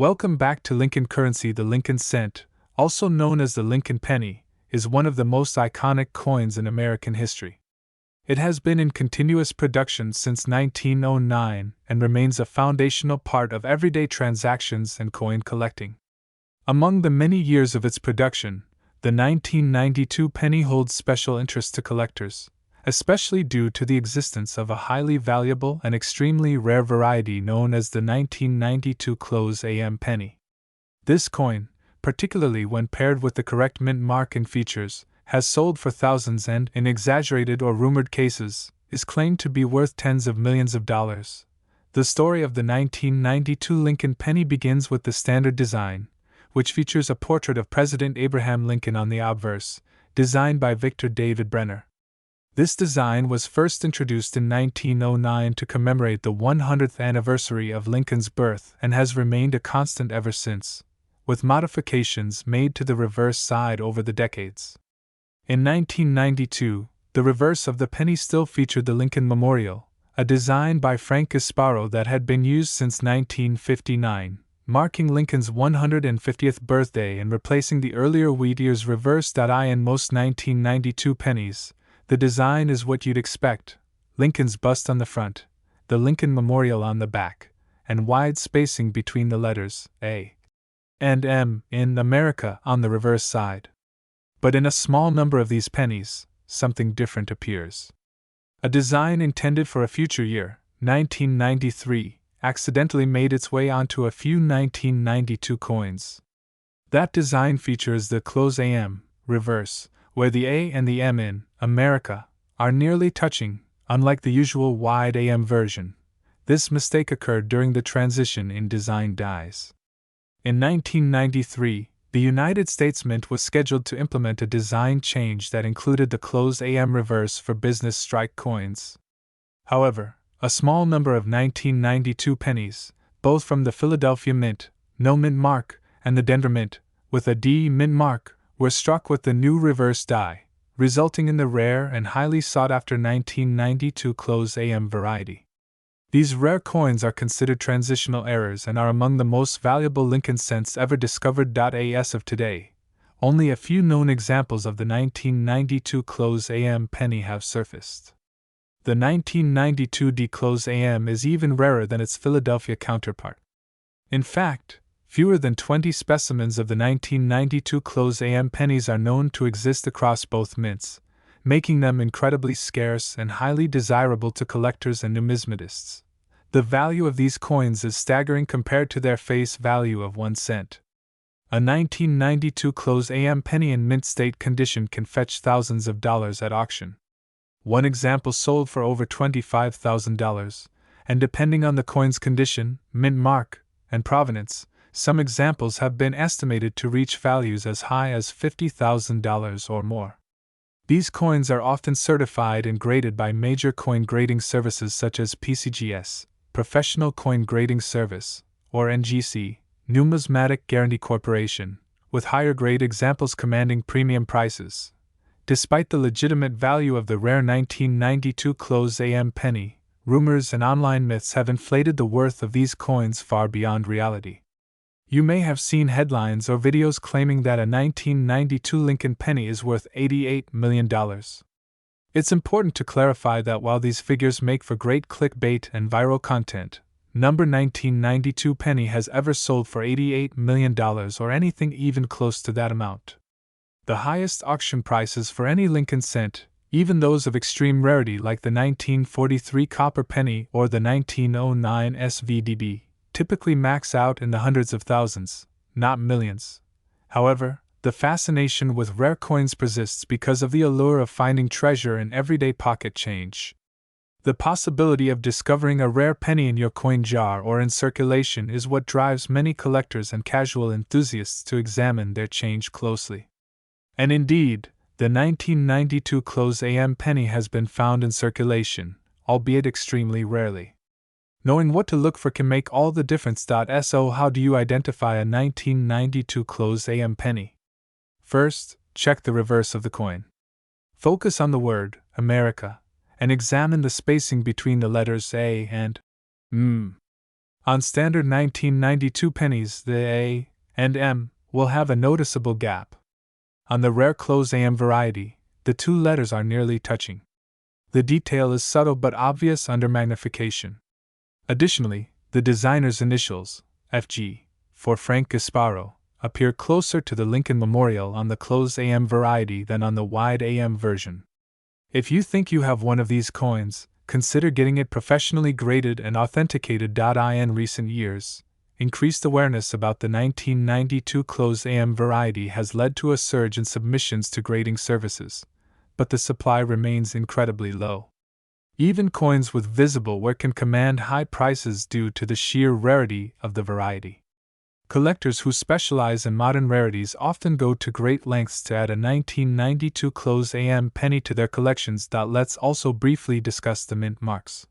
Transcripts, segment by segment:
Welcome back to Lincoln Currency. The Lincoln Cent, also known as the Lincoln Penny, is one of the most iconic coins in American history. It has been in continuous production since 1909 and remains a foundational part of everyday transactions and coin collecting. Among the many years of its production, the 1992 penny holds special interest to collectors, especially due to the existence of a highly valuable and extremely rare variety known as the 1992 close AM penny. This coin, particularly when paired with the correct mint mark and features, has sold for thousands and, in exaggerated or rumored cases, is claimed to be worth tens of millions of dollars. The story of the 1992 Lincoln penny begins with the standard design, which features a portrait of President Abraham Lincoln on the obverse, designed by Victor David Brenner. This design was first introduced in 1909 to commemorate the 100th anniversary of Lincoln's birth and has remained a constant ever since, with modifications made to the reverse side over the decades. In 1992, the reverse of the penny still featured the Lincoln Memorial, a design by Frank Gasparo that had been used since 1959, marking Lincoln's 150th birthday and replacing the earlier Wheatier's reverse. In most 1992 pennies, the design is what you'd expect: Lincoln's bust on the front, the Lincoln Memorial on the back, and wide spacing between the letters A and M in America on the reverse side. But in a small number of these pennies, something different appears. A design intended for a future year, 1993, accidentally made its way onto a few 1992 coins. That design features the close AM reverse, where the A and the M in America are nearly touching, unlike the usual wide AM version. This mistake occurred during the transition in design dies. In 1993, the United States Mint was scheduled to implement a design change that included the close AM reverse for business strike coins. However, a small number of 1992 pennies, both from the Philadelphia Mint, no mint mark, and the Denver Mint, with a D mint mark, were struck with the new reverse die, resulting in the rare and highly sought-after 1992 close AM variety. These rare coins are considered transitional errors and are among the most valuable Lincoln cents ever discovered. As of today, only a few known examples of the 1992 close AM penny have surfaced. The 1992 D close AM is even rarer than its Philadelphia counterpart. In fact, fewer than 20 specimens of the 1992 close AM pennies are known to exist across both mints, making them incredibly scarce and highly desirable to collectors and numismatists. The value of these coins is staggering compared to their face value of 1 cent. A 1992 close AM penny in mint state condition can fetch thousands of dollars at auction. One example sold for over $25,000, and depending on the coin's condition, mint mark, and provenance, some examples have been estimated to reach values as high as $50,000 or more. These coins are often certified and graded by major coin grading services such as PCGS, Professional Coin Grading Service, or NGC, Numismatic Guarantee Corporation, with higher grade examples commanding premium prices. Despite the legitimate value of the rare 1992 close AM penny, rumors and online myths have inflated the worth of these coins far beyond reality. You may have seen headlines or videos claiming that a 1992 Lincoln penny is worth $88 million. It's important to clarify that while these figures make for great clickbait and viral content, number 1992 penny has ever sold for $88 million or anything even close to that amount. The highest auction prices for any Lincoln cent, even those of extreme rarity like the 1943 copper penny or the 1909 SVDB, typically max out in the hundreds of thousands, not millions. However, the fascination with rare coins persists because of the allure of finding treasure in everyday pocket change. The possibility of discovering a rare penny in your coin jar or in circulation is what drives many collectors and casual enthusiasts to examine their change closely. And indeed, the 1992 close AM penny has been found in circulation, albeit extremely rarely. Knowing what to look for can make all the difference. So, how do you identify a 1992 close AM penny? First, check the reverse of the coin. Focus on the word America and examine the spacing between the letters A and M. On standard 1992 pennies, the A and M will have a noticeable gap. On the rare close AM variety, the two letters are nearly touching. The detail is subtle but obvious under magnification. Additionally, the designer's initials, FG, for Frank Gasparo, appear closer to the Lincoln Memorial on the closed AM variety than on the wide AM version. If you think you have one of these coins, consider getting it professionally graded and authenticated. In recent years, increased awareness about the 1992 closed AM variety has led to a surge in submissions to grading services, but the supply remains incredibly low. Even coins with visible wear can command high prices due to the sheer rarity of the variety. Collectors who specialize in modern rarities often go to great lengths to add a 1992 closed AM penny to their collections. Let's also briefly discuss the mint marks.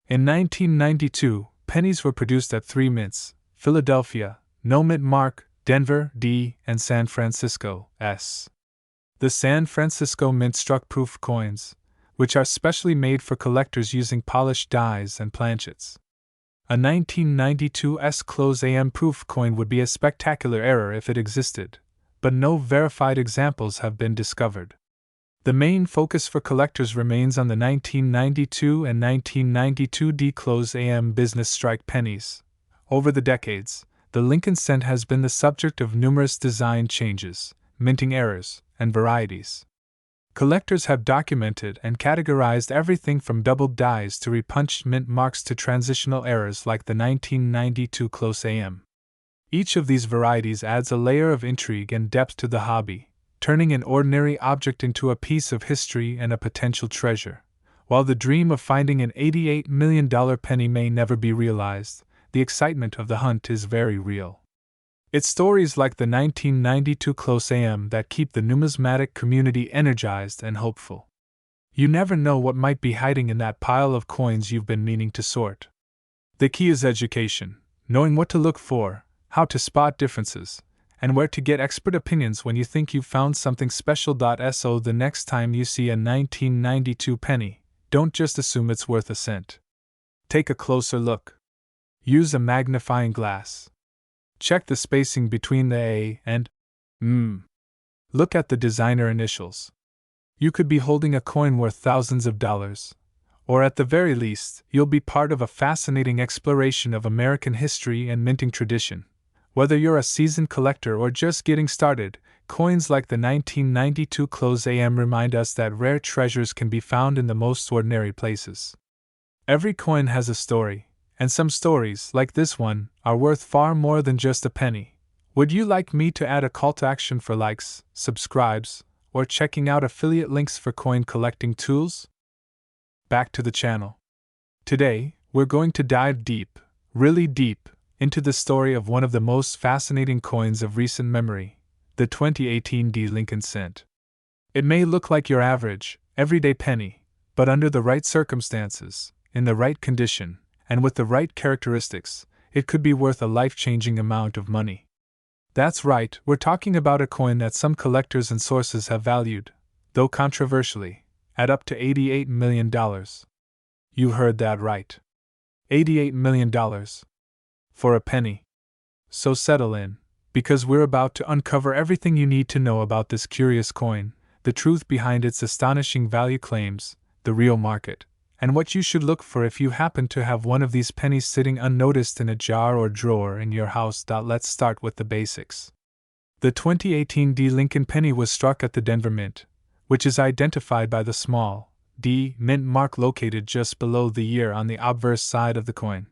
In 1992, pennies were produced at 3 mints: Philadelphia, no mint mark; Denver, D, and San Francisco, S. The San Francisco mint struck proof coins, which are specially made for collectors using polished dies and planchets. A 1992 S close AM proof coin would be a spectacular error if it existed, but no verified examples have been discovered. The main focus for collectors remains on the 1992 and 1992 D close AM business strike pennies. Over the decades, the Lincoln cent has been the subject of numerous design changes, minting errors, and varieties. Collectors have documented and categorized everything from doubled dies to repunched mint marks to transitional errors like the 1992 close AM. Each of these varieties adds a layer of intrigue and depth to the hobby, turning an ordinary object into a piece of history and a potential treasure. While the dream of finding an $88 million penny may never be realized, the excitement of the hunt is very real. It's stories like the 1992 close AM that keep the numismatic community energized and hopeful. You never know what might be hiding in that pile of coins you've been meaning to sort. The key is education, knowing what to look for, how to spot differences, and where to get expert opinions when you think you've found something special. So the next time you see a 1992 penny, don't just assume it's worth a cent. Take a closer look. Use a magnifying glass. Check the spacing between the A and M. Look at the designer initials. You could be holding a coin worth thousands of dollars. Or at the very least, you'll be part of a fascinating exploration of American history and minting tradition. Whether you're a seasoned collector or just getting started, coins like the 1992 close AM remind us that rare treasures can be found in the most ordinary places. Every coin has a story, and some stories, like this one, are worth far more than just a penny. Would you like me to add a call to action for likes, subscribes, or checking out affiliate links for coin collecting tools? Back to the channel. Today, we're going to dive deep, really deep, into the story of one of the most fascinating coins of recent memory, the 2018 D Lincoln cent. It may look like your average, everyday penny, but under the right circumstances, in the right condition, and with the right characteristics, it could be worth a life-changing amount of money. That's right, we're talking about a coin that some collectors and sources have valued, though controversially, at up to $88 million. You heard that right. $88 million. For a penny. So settle in, because we're about to uncover everything you need to know about this curious coin, the truth behind its astonishing value claims, the real market, and what you should look for if you happen to have one of these pennies sitting unnoticed in a jar or drawer in your house. Let's start with the basics. The 2018 D Lincoln penny was struck at the Denver Mint, which is identified by the small D mint mark located just below the year on the obverse side of the coin.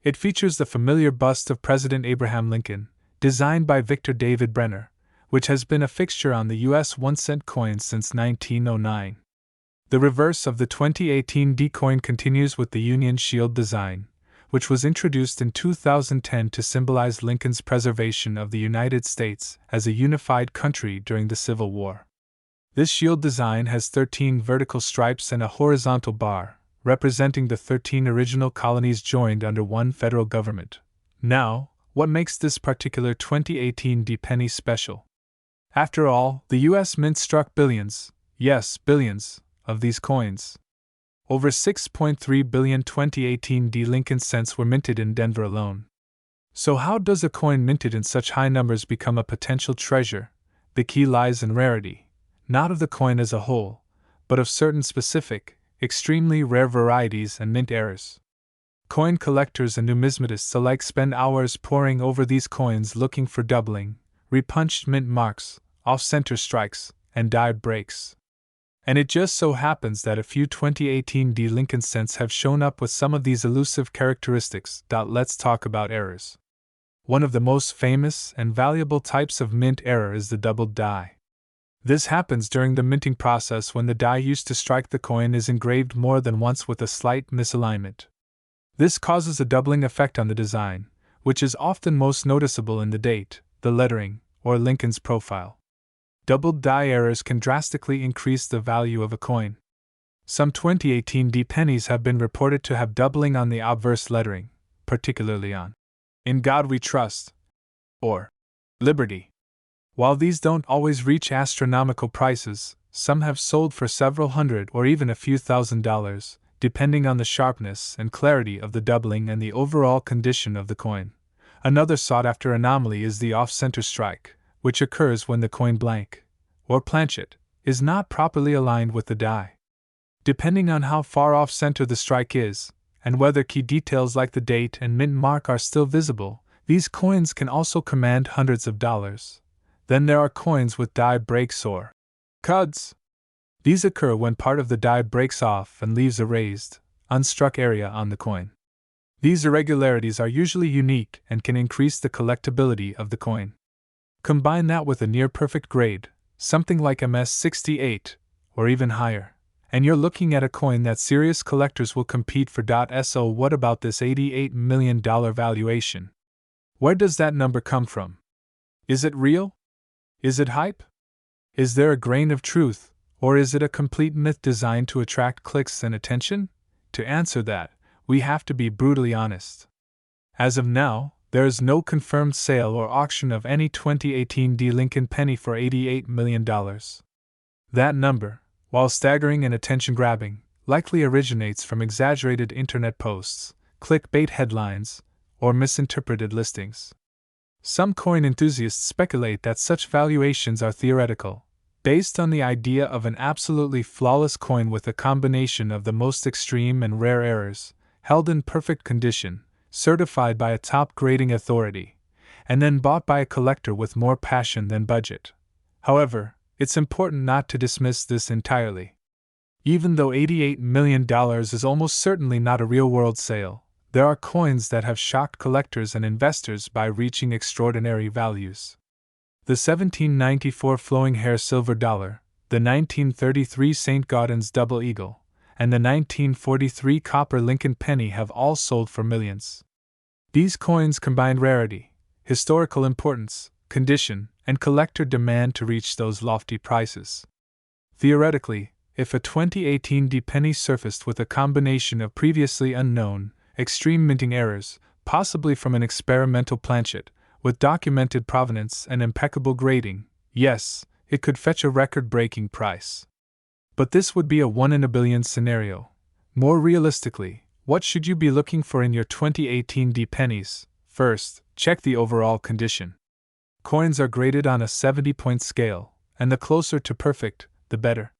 It features the familiar bust of President Abraham Lincoln, designed by Victor David Brenner, which has been a fixture on the U.S. 1-cent coins since 1909. The reverse of the 2018 D coin continues with the Union Shield design, which was introduced in 2010 to symbolize Lincoln's preservation of the United States as a unified country during the Civil War. This shield design has 13 vertical stripes and a horizontal bar, representing the 13 original colonies joined under one federal government. Now, what makes this particular 2018 D penny special? After all, the U.S. Mint struck billions, yes, billions, of these coins. Over 6.3 billion 2018 D Lincoln cents were minted in Denver alone. So how does a coin minted in such high numbers become a potential treasure? The key lies in rarity, not of the coin as a whole, but of certain specific, extremely rare varieties and mint errors. Coin collectors and numismatists alike spend hours poring over these coins looking for doubling, repunched mint marks, off-center strikes, and die breaks. And it just so happens that a few 2018 D Lincoln cents have shown up with some of these elusive characteristics. Let's talk about errors. One of the most famous and valuable types of mint error is the doubled die. This happens during the minting process when the die used to strike the coin is engraved more than once with a slight misalignment. This causes a doubling effect on the design, which is often most noticeable in the date, the lettering, or Lincoln's profile. Doubled die errors can drastically increase the value of a coin. Some 2018 D pennies have been reported to have doubling on the obverse lettering, particularly on "In God We Trust" or "Liberty." While these don't always reach astronomical prices, some have sold for several hundred or even a few $1,000s, depending on the sharpness and clarity of the doubling and the overall condition of the coin. Another sought-after anomaly is the off-center strike, which occurs when the coin blank, or planchet, is not properly aligned with the die. Depending on how far off-center the strike is, and whether key details like the date and mint mark are still visible, these coins can also command hundreds of dollars. Then there are coins with die breaks or cuds. These occur when part of the die breaks off and leaves a raised, unstruck area on the coin. These irregularities are usually unique and can increase the collectability of the coin. Combine that with a near-perfect grade, something like MS-68, or even higher, and you're looking at a coin that serious collectors will compete for. So what about this $88 million valuation? Where does that number come from? Is it real? Is it hype? Is there a grain of truth, or is it a complete myth designed to attract clicks and attention? To answer that, we have to be brutally honest. As of now, there is no confirmed sale or auction of any 2018 D Lincoln penny for $88 million. That number, while staggering and attention-grabbing, likely originates from exaggerated internet posts, clickbait headlines, or misinterpreted listings. Some coin enthusiasts speculate that such valuations are theoretical, based on the idea of an absolutely flawless coin with a combination of the most extreme and rare errors, held in perfect condition, certified by a top grading authority, and then bought by a collector with more passion than budget. However, it's important not to dismiss this entirely. Even though $88 million is almost certainly not a real-world sale, there are coins that have shocked collectors and investors by reaching extraordinary values. The 1794 flowing hair silver dollar, the 1933 St. Gaudens double eagle, and the 1943 copper Lincoln penny have all sold for millions. These coins combine rarity, historical importance, condition, and collector demand to reach those lofty prices. Theoretically, if a 2018 D penny surfaced with a combination of previously unknown, extreme minting errors, possibly from an experimental planchet, with documented provenance and impeccable grading, yes, it could fetch a record-breaking price. But this would be a 1 in a billion scenario. More realistically, what should you be looking for in your 2018 D pennies? First, check the overall condition. Coins are graded on a 70-point scale, and the closer to perfect, the better.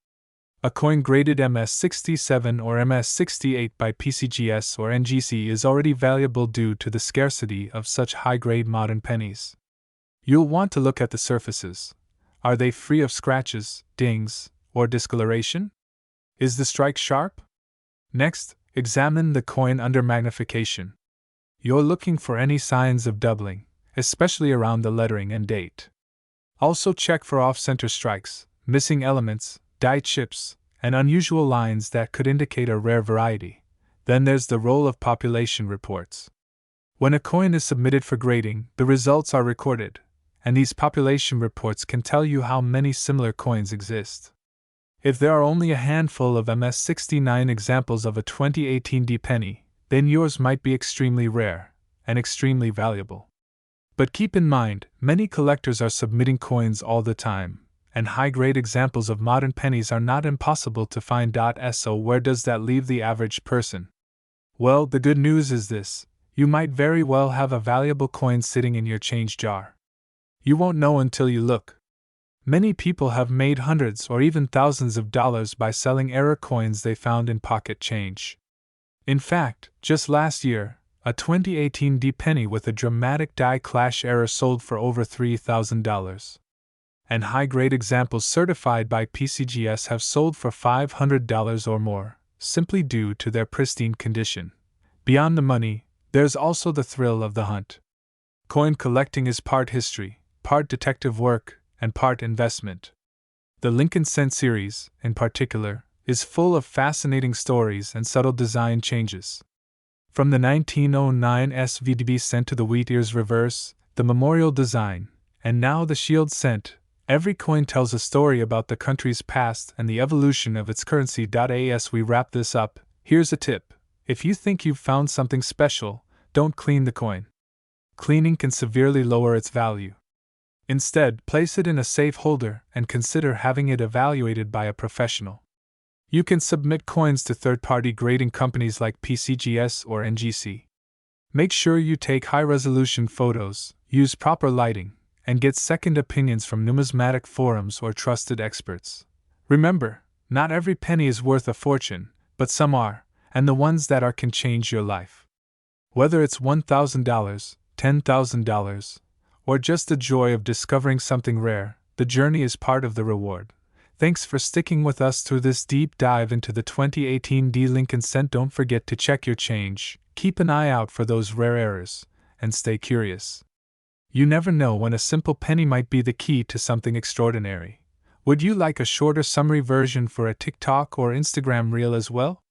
A coin graded MS-67 or MS-68 by PCGS or NGC is already valuable due to the scarcity of such high-grade modern pennies. You'll want to look at the surfaces. Are they free of scratches, dings, or discoloration? Is the strike sharp? Next, examine the coin under magnification. You're looking for any signs of doubling, especially around the lettering and date. Also check for off-center strikes, missing elements, die chips, and unusual lines that could indicate a rare variety. Then there's the role of population reports. When a coin is submitted for grading, the results are recorded, and these population reports can tell you how many similar coins exist. If there are only a handful of MS-69 examples of a 2018 D penny, then yours might be extremely rare and extremely valuable. But keep in mind, many collectors are submitting coins all the time, and high-grade examples of modern pennies are not impossible to find. So where does that leave the average person? Well, the good news is this: you might very well have a valuable coin sitting in your change jar. You won't know until you look. Many people have made hundreds or even thousands of dollars by selling error coins they found in pocket change. In fact, just last year, a 2018 D penny with a dramatic die clash error sold for over $3,000. And high-grade examples certified by PCGS have sold for $500 or more, simply due to their pristine condition. Beyond the money, there's also the thrill of the hunt. Coin collecting is part history, part detective work, and part investment. The Lincoln Cent series, in particular, is full of fascinating stories and subtle design changes. From the 1909 SVDB cent to the Wheat Ears reverse, the memorial design, and now the Shield cent, every coin tells a story about the country's past and the evolution of its currency. As we wrap this up, here's a tip: if you think you've found something special, don't clean the coin. Cleaning can severely lower its value. Instead, place it in a safe holder and consider having it evaluated by a professional. You can submit coins to third-party grading companies like PCGS or NGC. Make sure you take high-resolution photos, use proper lighting, and get second opinions from numismatic forums or trusted experts. Remember, not every penny is worth a fortune, but some are, and the ones that are can change your life. Whether it's $1,000, $10,000, or just the joy of discovering something rare, the journey is part of the reward. Thanks for sticking with us through this deep dive into the 2018 D Lincoln Cent. Don't forget to check your change, keep an eye out for those rare errors, and stay curious. You never know when a simple penny might be the key to something extraordinary. Would you like a shorter summary version for a TikTok or Instagram reel as well?